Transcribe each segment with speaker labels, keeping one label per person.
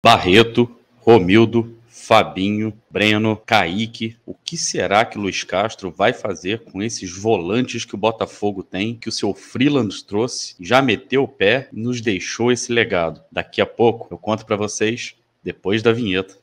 Speaker 1: Barreto, Romildo, Fabinho, Breno, Kaique. O que será que Luiz Castro vai fazer com esses volantes que o Botafogo tem, que o seu Freeland trouxe, já meteu o pé e nos deixou esse legado? Daqui a pouco eu conto para vocês, depois da vinheta.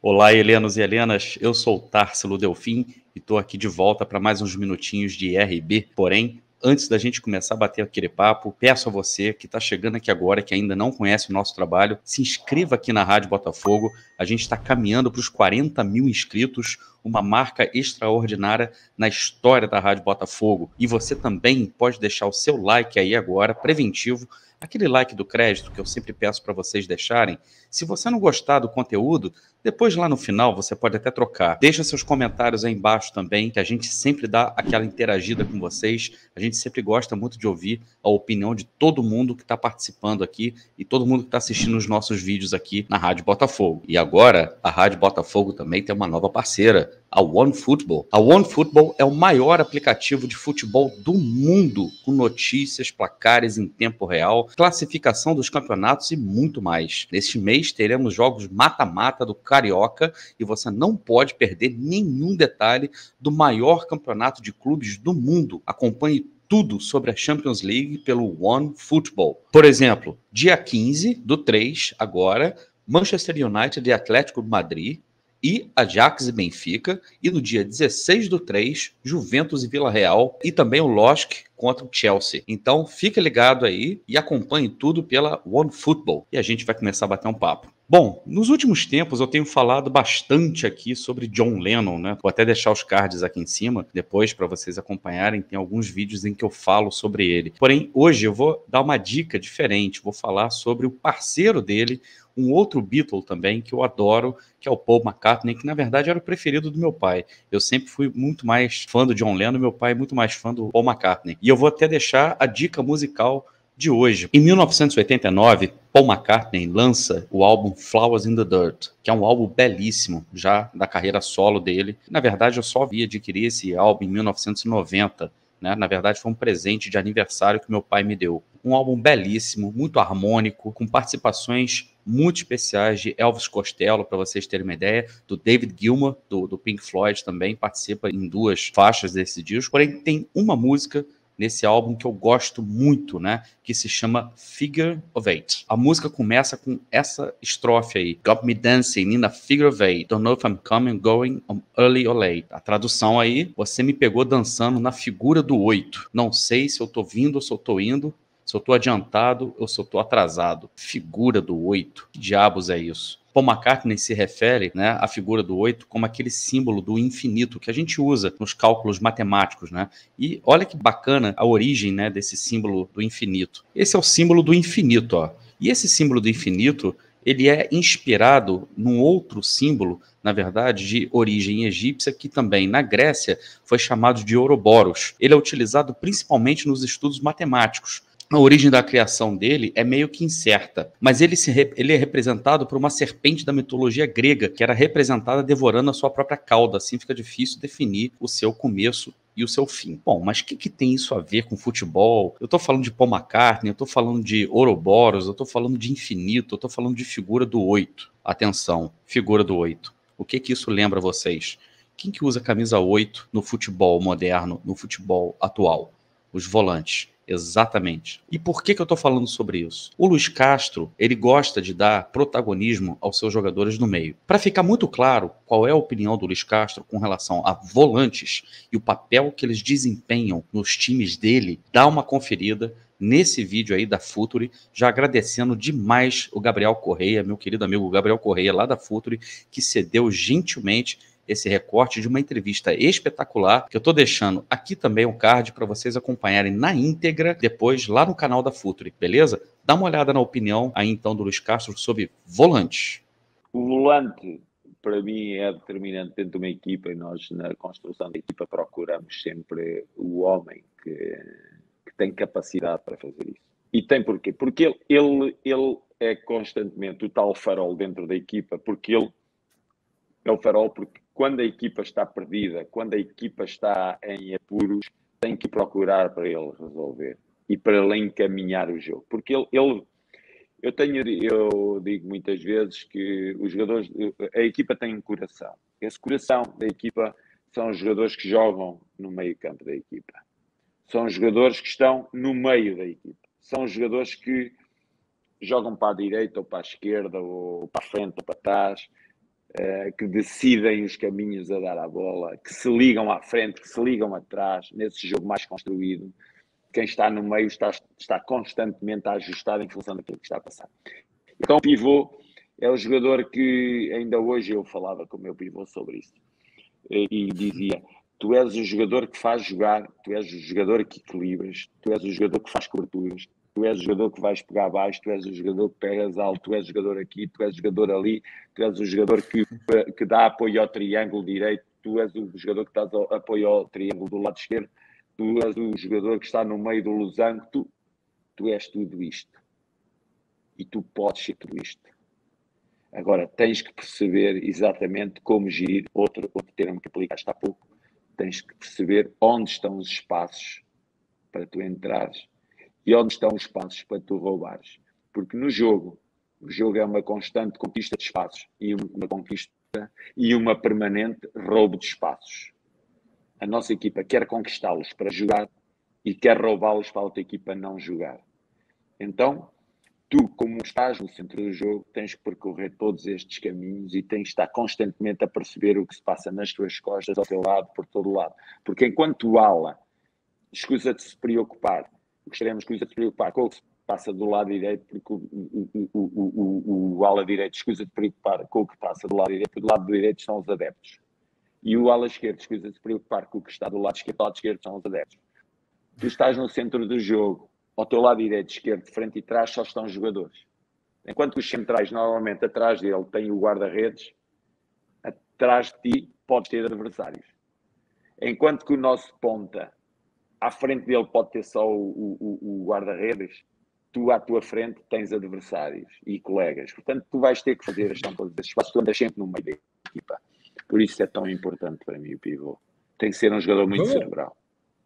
Speaker 1: Olá, helenos e helenas, eu sou o Tarsilo Delfim e estou aqui de volta para mais uns minutinhos de RB. Porém, antes da gente começar a bater aquele papo, peço a você que está chegando aqui agora, que ainda não conhece o nosso trabalho, se inscreva aqui na Rádio Botafogo. A gente está caminhando para os 40 mil inscritos, uma marca extraordinária na história da Rádio Botafogo. E você também pode deixar o seu like aí agora, preventivo, aquele like do crédito que eu sempre peço para vocês deixarem. Se você não gostar do conteúdo, depois lá no final você pode até trocar. Deixa seus comentários aí embaixo também, que a gente sempre dá aquela interagida com vocês. A gente sempre gosta muito de ouvir a opinião de todo mundo que está participando aqui e todo mundo que está assistindo os nossos vídeos aqui na Rádio Botafogo. E agora, a Rádio Botafogo também tem uma nova parceira, a OneFootball. A OneFootball é o maior aplicativo de futebol do mundo, com notícias, placares em tempo real, classificação dos campeonatos e muito mais. Neste mês teremos jogos mata-mata do Carioca e você não pode perder nenhum detalhe do maior campeonato de clubes do mundo. Acompanhe tudo sobre a Champions League pelo OneFootball. Por exemplo, dia 15/3, agora, Manchester United e Atlético de Madrid, e Ajax e Benfica, e no dia 16/3, Juventus e Vila Real, e também o LOSC contra o Chelsea. Então, fica ligado aí e acompanhe tudo pela OneFootball. E a gente vai começar a bater um papo. Bom, nos últimos tempos eu tenho falado bastante aqui sobre John Lennon, né? Vou até deixar os cards aqui em cima, depois para vocês acompanharem. Tem alguns vídeos em que eu falo sobre ele. Porém, hoje eu vou dar uma dica diferente. Vou falar sobre o parceiro dele, um outro Beatle também que eu adoro, que é o Paul McCartney, que na verdade era o preferido do meu pai. Eu sempre fui muito mais fã do John Lennon, meu pai é muito mais fã do Paul McCartney. E eu vou até deixar a dica musical de hoje. Em 1989, Paul McCartney lança o álbum Flowers in the Dirt, que é um álbum belíssimo, já da carreira solo dele. Na verdade, eu só vi adquirir esse álbum em 1990, né? Na verdade, foi um presente de aniversário que meu pai me deu. Um álbum belíssimo, muito harmônico, com participações muito especiais de Elvis Costello, para vocês terem uma ideia, do David Gilmour, do Pink Floyd também, participa em 2 faixas desse disco. Porém, tem uma música nesse álbum que eu gosto muito, né, que se chama Figure of Eight. A música começa com essa estrofe aí: Got me dancing in a figure of eight, don't know if I'm coming, going, I'm early or late. A tradução aí: você me pegou dançando na figura do 8. Não sei se eu tô vindo ou se eu tô indo, se eu tô adiantado ou se eu tô atrasado. Figura do 8. Que diabos é isso? Paul McCartney se refere, né, à figura do 8 como aquele símbolo do infinito que a gente usa nos cálculos matemáticos, né? E olha que bacana a origem, né, desse símbolo do infinito. Esse é o símbolo do infinito, ó. E esse símbolo do infinito, ele é inspirado num outro símbolo, na verdade, de origem egípcia, que também na Grécia foi chamado de Ouroboros. Ele é utilizado principalmente nos estudos matemáticos. A origem da criação dele é meio que incerta, mas ele é representado por uma serpente da mitologia grega, que era representada devorando a sua própria cauda. Assim fica difícil definir o seu começo e o seu fim. Bom, mas o que tem isso a ver com futebol? Eu tô falando de Paul McCartney, eu tô falando de Ouroboros, eu tô falando de infinito, eu tô falando de figura do 8. Atenção, figura do 8. O que isso lembra vocês? Quem que usa camisa 8 no futebol moderno, no futebol atual? Os volantes. Exatamente. E por que eu estou falando sobre isso? O Luiz Castro, ele gosta de dar protagonismo aos seus jogadores no meio. Para ficar muito claro qual é a opinião do Luiz Castro com relação a volantes e o papel que eles desempenham nos times dele, dá uma conferida nesse vídeo aí da Futuri, já agradecendo demais o Gabriel Correia, meu querido amigo Gabriel Correia, lá da Futuri, que cedeu gentilmente esse recorte de uma entrevista espetacular, que eu estou deixando aqui também o card para vocês acompanharem na íntegra, depois lá no canal da Futuri, beleza? Dá uma olhada na opinião aí então do Luiz Castro sobre volantes.
Speaker 2: O volante, para mim, é determinante dentro de uma equipa, e nós na construção da equipa procuramos sempre o homem que tem capacidade para fazer isso. E tem porquê? Porque ele é constantemente o tal farol dentro da equipa, porque ele é o farol, porque quando a equipa está perdida, quando a equipa está em apuros, tem que procurar para ele resolver e para ele encaminhar o jogo. Porque eu digo muitas vezes que os jogadores, a equipa tem um coração. Esse coração da equipa são os jogadores que jogam no meio-campo da equipa. São os jogadores que estão no meio da equipa. São os jogadores que jogam para a direita ou para a esquerda, ou para a frente ou para trás, que decidem os caminhos a dar à bola, que se ligam à frente, que se ligam atrás, nesse jogo mais construído. Quem está no meio está constantemente a ajustar em função daquilo que está a passar. Então o pivô é o jogador que, ainda hoje eu falava com o meu pivô sobre isso, e dizia: tu és o jogador que faz jogar, tu és o jogador que equilibras, tu és o jogador que faz coberturas, tu és o jogador que vais pegar abaixo, tu és o jogador que pegas alto, tu és o jogador aqui, tu és o jogador ali, tu és o jogador que dá apoio ao triângulo direito, tu és o jogador que dá apoio ao triângulo do lado esquerdo, tu és o jogador que está no meio do losango, tu és tudo isto. E tu podes ser tudo isto. Agora, tens que perceber exatamente como gerir, outro termo que aplicaste há pouco, tens que perceber onde estão os espaços para tu entrares e onde estão os espaços para tu roubares. Porque no jogo, o jogo é uma constante conquista de espaços e uma conquista e uma permanente roubo de espaços. A nossa equipa quer conquistá-los para jogar e quer roubá-los para a outra equipa não jogar. Então, tu, como estás no centro do jogo, tens que percorrer todos estes caminhos e tens de estar constantemente a perceber o que se passa nas tuas costas, ao teu lado, por todo lado. Porque enquanto o ala escusa de se preocupar, o que estaremos escusa de se preocupar com o que se passa do lado direito, porque o ala direito escusa de preocupar com o que passa do lado direito, porque do lado direito são os adeptos. E o ala esquerdo escusa de se preocupar com o que está do lado esquerdo são os adeptos. Tu estás no centro do jogo, ao teu lado direito, esquerdo, de frente e trás só estão os jogadores. Enquanto os centrais, normalmente, atrás dele tem o guarda-redes, atrás de ti podes ter adversários. Enquanto que o nosso ponta, à frente dele pode ter só o guarda-redes, tu à tua frente tens adversários e colegas. Portanto, tu vais ter que fazer a gestão de todos esses espaços. Tu andas sempre no meio da equipa. Por isso é tão importante para mim o pivô. Tem que ser um jogador muito cerebral.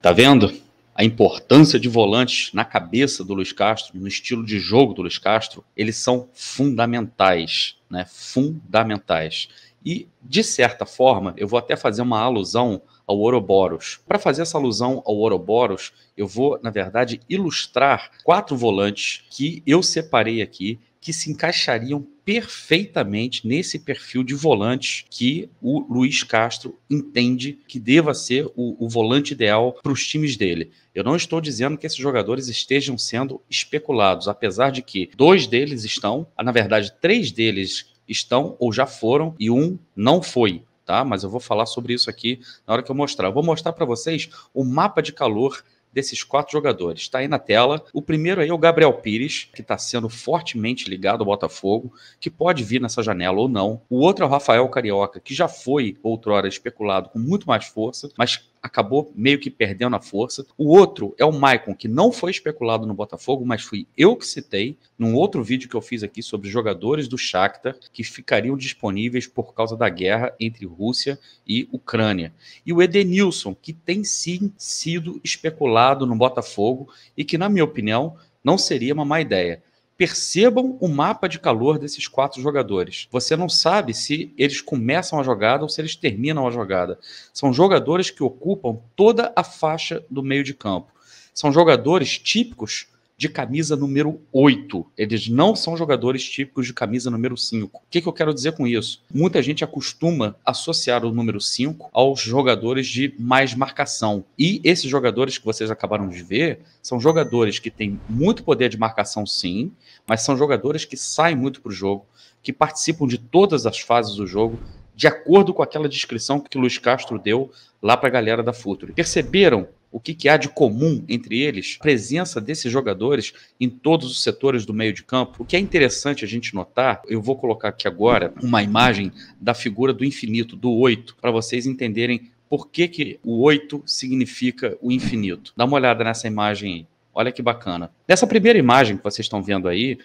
Speaker 1: Tá vendo? A importância de volantes na cabeça do Luiz Castro, no estilo de jogo do Luiz Castro, eles são fundamentais, né? Fundamentais. E, de certa forma, eu vou até fazer uma alusão ao Ouroboros. Para fazer essa alusão ao Ouroboros, eu vou, na verdade, ilustrar 4 volantes que eu separei aqui, que se encaixariam perfeitamente nesse perfil de volante que o Luiz Castro entende que deva ser o volante ideal para os times dele. Eu não estou dizendo que esses jogadores estejam sendo especulados, apesar de que 2 deles estão, na verdade 3 deles estão ou já foram e 1 não foi, tá? Mas eu vou falar sobre isso aqui na hora que eu mostrar. Eu vou mostrar para vocês o mapa de calor desses 4 jogadores. Está aí na tela. O primeiro aí é o Gabriel Pires, que está sendo fortemente ligado ao Botafogo, que pode vir nessa janela ou não. O outro é o Rafael Carioca, que já foi outrora especulado com muito mais força, mas acabou meio que perdendo a força. O outro é o Maicon, que não foi especulado no Botafogo, mas fui eu que citei num outro vídeo que eu fiz aqui sobre jogadores do Shakhtar que ficariam disponíveis por causa da guerra entre Rússia e Ucrânia. E o Edenilson, que tem sim sido especulado no Botafogo e que, na minha opinião, não seria uma má ideia. Percebam o mapa de calor desses 4 jogadores. Você não sabe se eles começam a jogada ou se eles terminam a jogada. São jogadores que ocupam toda a faixa do meio de campo. São jogadores típicos de camisa número 8. Eles não são jogadores típicos de camisa número 5. O que eu quero dizer com isso? Muita gente acostuma associar o número 5 aos jogadores de mais marcação. E esses jogadores que vocês acabaram de ver são jogadores que têm muito poder de marcação, sim, mas são jogadores que saem muito para o jogo, que participam de todas as fases do jogo, de acordo com aquela descrição que o Luiz Castro deu lá para a galera da Futuri. Perceberam o que há de comum entre eles? A presença desses jogadores em todos os setores do meio de campo. O que é interessante a gente notar, eu vou colocar aqui agora uma imagem da figura do infinito, do 8, para vocês entenderem por que o 8 significa o infinito. Dá uma olhada nessa imagem aí. Olha que bacana. Nessa primeira imagem que vocês estão vendo aí,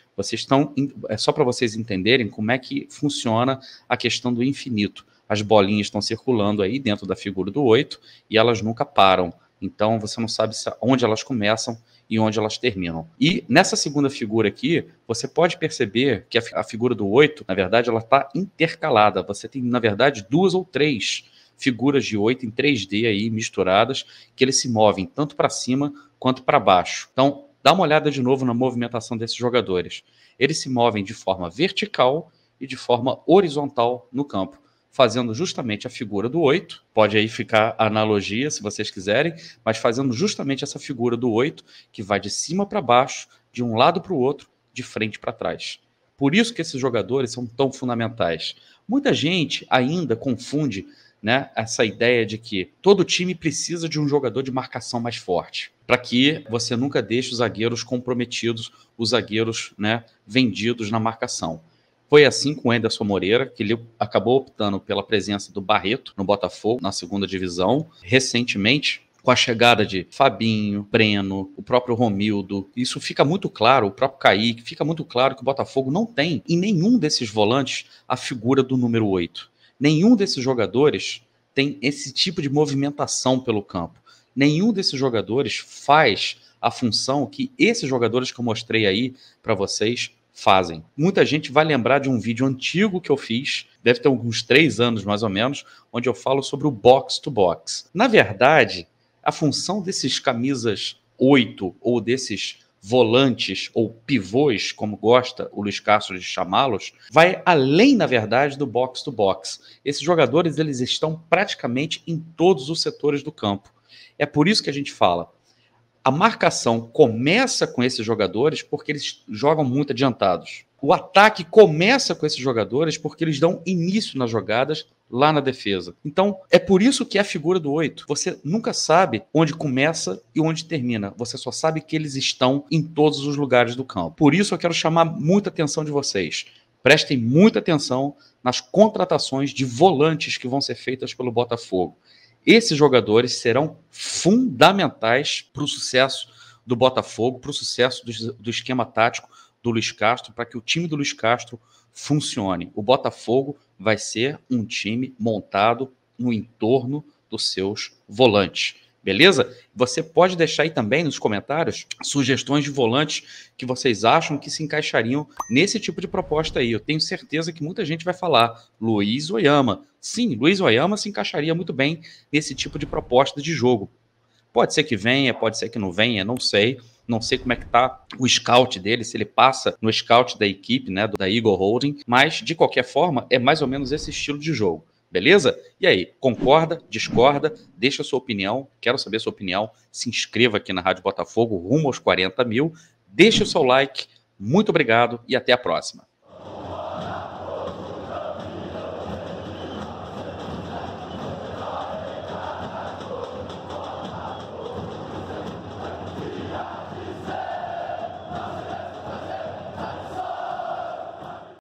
Speaker 1: é só para vocês entenderem como é que funciona a questão do infinito. As bolinhas estão circulando aí dentro da figura do 8 e elas nunca param. Então você não sabe onde elas começam e onde elas terminam. E nessa segunda figura aqui, você pode perceber que a figura do 8, na verdade, ela está intercalada. Você tem, na verdade, 2 ou 3 figuras de 8 em 3D aí misturadas, que eles se movem tanto para cima quanto para baixo. Então, dá uma olhada de novo na movimentação desses jogadores. Eles se movem de forma vertical e de forma horizontal no campo, fazendo justamente a figura do 8, pode aí ficar a analogia se vocês quiserem, mas fazendo justamente essa figura do 8, que vai de cima para baixo, de um lado para o outro, de frente para trás. Por isso que esses jogadores são tão fundamentais. Muita gente ainda confunde, né, essa ideia de que todo time precisa de um jogador de marcação mais forte, para que você nunca deixe os zagueiros comprometidos, os zagueiros, né, vendidos na marcação. Foi assim com o Anderson Moreira, que ele acabou optando pela presença do Barreto no Botafogo, na segunda divisão. Recentemente, com a chegada de Fabinho, Breno, o próprio Romildo, isso fica muito claro, o próprio Kaique, fica muito claro que o Botafogo não tem em nenhum desses volantes a figura do número 8. Nenhum desses jogadores tem esse tipo de movimentação pelo campo. Nenhum desses jogadores faz a função que esses jogadores que eu mostrei aí para vocês fazem. Muita gente vai lembrar de um vídeo antigo que eu fiz, deve ter uns 3 anos mais ou menos, onde eu falo sobre o box to box. Na verdade, a função desses camisas 8 ou desses volantes ou pivôs, como gosta o Luiz Castro de chamá-los, vai além, na verdade, do box to box. Esses jogadores, eles estão praticamente em todos os setores do campo. É por isso que a gente fala, a marcação começa com esses jogadores porque eles jogam muito adiantados. O ataque começa com esses jogadores porque eles dão início nas jogadas lá na defesa. Então, é por isso que é a figura do 8. Você nunca sabe onde começa e onde termina. Você só sabe que eles estão em todos os lugares do campo. Por isso eu quero chamar muita atenção de vocês. Prestem muita atenção nas contratações de volantes que vão ser feitas pelo Botafogo. Esses jogadores serão fundamentais para o sucesso do Botafogo, para o sucesso do esquema tático do Luiz Castro, para que o time do Luiz Castro funcione. O Botafogo vai ser um time montado no entorno dos seus volantes. Beleza? Você pode deixar aí também nos comentários sugestões de volantes que vocês acham que se encaixariam nesse tipo de proposta aí. Eu tenho certeza que muita gente vai falar Luiz Oyama. Sim, Luiz Oyama se encaixaria muito bem nesse tipo de proposta de jogo. Pode ser que venha, pode ser que não venha, não sei. Não sei como é que tá o scout dele, se ele passa no scout da equipe, né, da Eagle Holding, mas de qualquer forma é mais ou menos esse estilo de jogo. Beleza? E aí, concorda, discorda, deixa a sua opinião, quero saber a sua opinião, se inscreva aqui na Rádio Botafogo, rumo aos 40 mil, deixa o seu like, muito obrigado e até a próxima.